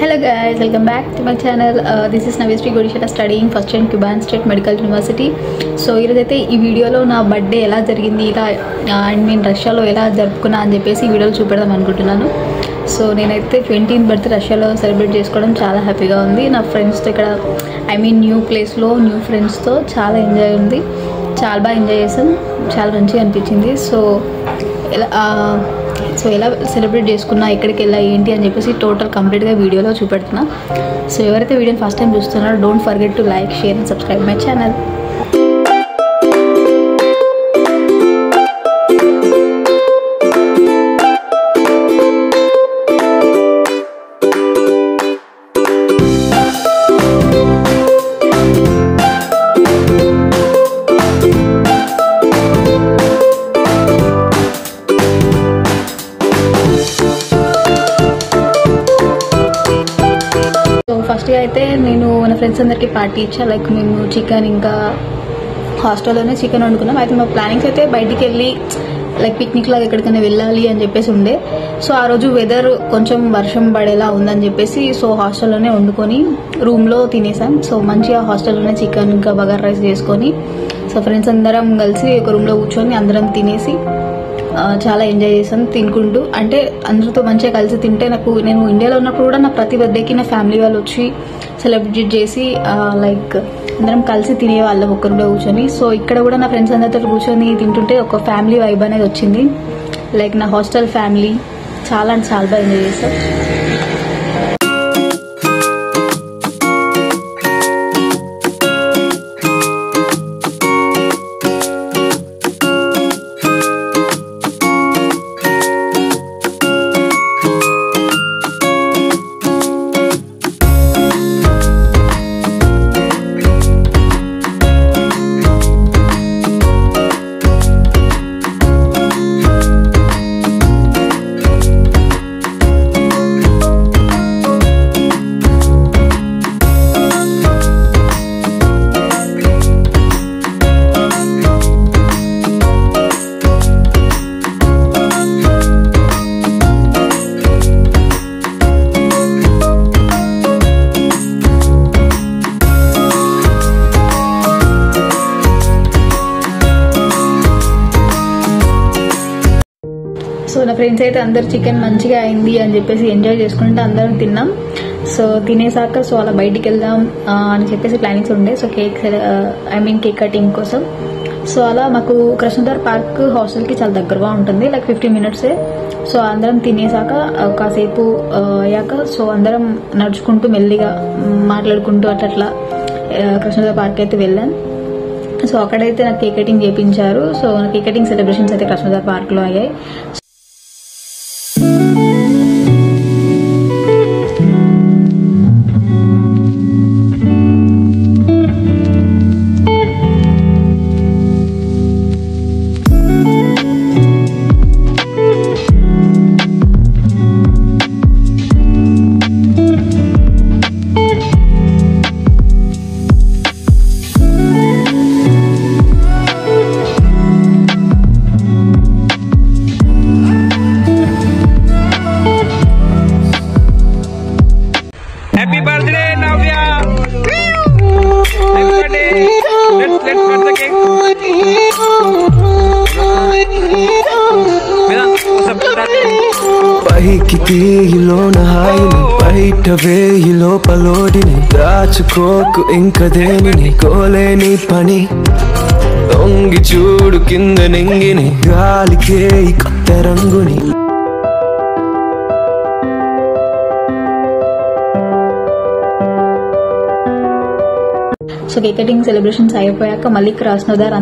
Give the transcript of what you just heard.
Hello guys, welcome back to my channel. This is Naveshri Godisheta studying first year in Cuban State Medical University. So ఈరోజైతే ఈ వీడియోలో నా birthday ఎలా జరిగింది ఇలా అండ్ నేను రష్యాలో ఎలా జరుపుకున్నా అని చెప్పేసి ఈ వీడియోలో చూపెడదాం అనుకుంటున్నాను. సో నేనైతే 20th బర్త్డే రష్యాలో సెలబ్రేట్ చేసుకోవడం చాలా హ్యాపీగా ఉంది. నా ఫ్రెండ్స్తో ఇక్కడ న్యూ ప్లేస్లో న్యూ ఫ్రెండ్స్తో చాలా ఎంజాయ్ ఉంది. చాలా బాగా ఎంజాయ్ చేసాం, చాలా మంచిగా అనిపించింది. సో ఎలా సెలబ్రేట్ చేసుకున్నా, ఎక్కడికి వెళ్ళా ఏంటి అని చెప్పేసి టోటల్ కంప్లీట్గా వీడియోలో చూపెడుతున్నా. సో ఎవరైతే వీడియోని ఫస్ట్ టైం చూస్తున్నారో don't forget to like, share and subscribe my channel. ఫస్ట్గా అయితే నేను నా ఫ్రెండ్స్ అందరికీ పార్టీ ఇచ్చా. లైక్ మేము చికెన్, ఇంకా హాస్టల్లోనే చికెన్ వండుకున్నాం. అయితే మా ప్లానింగ్స్ అయితే బయటికి వెళ్ళి లైక్ పిక్నిక్ లాగా ఎక్కడికైనా వెళ్ళాలి అని చెప్పేసి ఉండే. సో ఆ రోజు వెదర్ కొంచెం వర్షం పడేలా ఉందని చెప్పేసి సో హాస్టల్లోనే వండుకొని రూమ్లో తినేసాం. సో మంచిగా హాస్టల్లోనే చికెన్ ఇంకా బగారా రైస్ చేసుకొని సో ఫ్రెండ్స్ అందరం కలిసి ఒక రూమ్లో కూర్చొని అందరం తినేసి చాలా ఎంజాయ్ చేశాను తినుకుంటూ. అంటే అందరితో మంచిగా కలిసి తింటే నేను ఇండియాలో ఉన్నప్పుడు కూడా నా ప్రతి బర్త్డేకి నా ఫ్యామిలీ వాళ్ళు వచ్చి సెలబ్రేట్ చేసి లైక్ అందరం కలిసి తినేవాళ్ళం ఒక రూమ్లో కూర్చొని. సో ఇక్కడ కూడా నా ఫ్రెండ్స్ అందరితో కూర్చొని తింటుంటే ఒక ఫ్యామిలీ వైబ్ అనేది వచ్చింది. లైక్ నా హాస్టల్ ఫ్యామిలీ చాలా అంటే చాలా బాగా ఎంజాయ్ చేశాను. సో నా ఫ్రెండ్స్ అయితే అందరు చికెన్ మంచిగా అయింది అని చెప్పేసి ఎంజాయ్ చేసుకుంటే అందరం తిన్నాం. సో తినేసాక సో అలా బయటికి వెళ్దాం అని చెప్పేసి ప్లానింగ్స్ ఉండే. సో కేక్ కటింగ్ కోసం. సో అలా మాకు కృష్ణధార్ పార్క్ హాస్టల్కి చాలా దగ్గరగా ఉంటుంది, లైక్ 15 minutes. సో అందరం తినేసాక కాసేపు అయ్యాక సో అందరం నడుచుకుంటూ మెల్లిగా మాట్లాడుకుంటూ అట్లా కృష్ణధార్ పార్క్ అయితే వెళ్ళాను. సో అక్కడైతే నాకు కేక్ కటింగ్ చేయించారు. సో కేక్ కటింగ్ సెలబ్రేషన్స్ అయితే కృష్ణధార్ పార్క్లో అయ్యాయి. Happy birthday, Navya! Happy birthday! Let's cut the cake. పైకి తీయిలోన హాయిని, బయట వేయి లోపలోడిని, దాచుకోకు ఇంక దేనిని, కోలేని పని దొంగి చూడు కింద నింగిని, గాలికే ఈ కొత్త రంగుని. సో కేక్ కటింగ్ సెలబ్రేషన్స్ అయిపోయాక మళ్ళీ కృష్ణధార్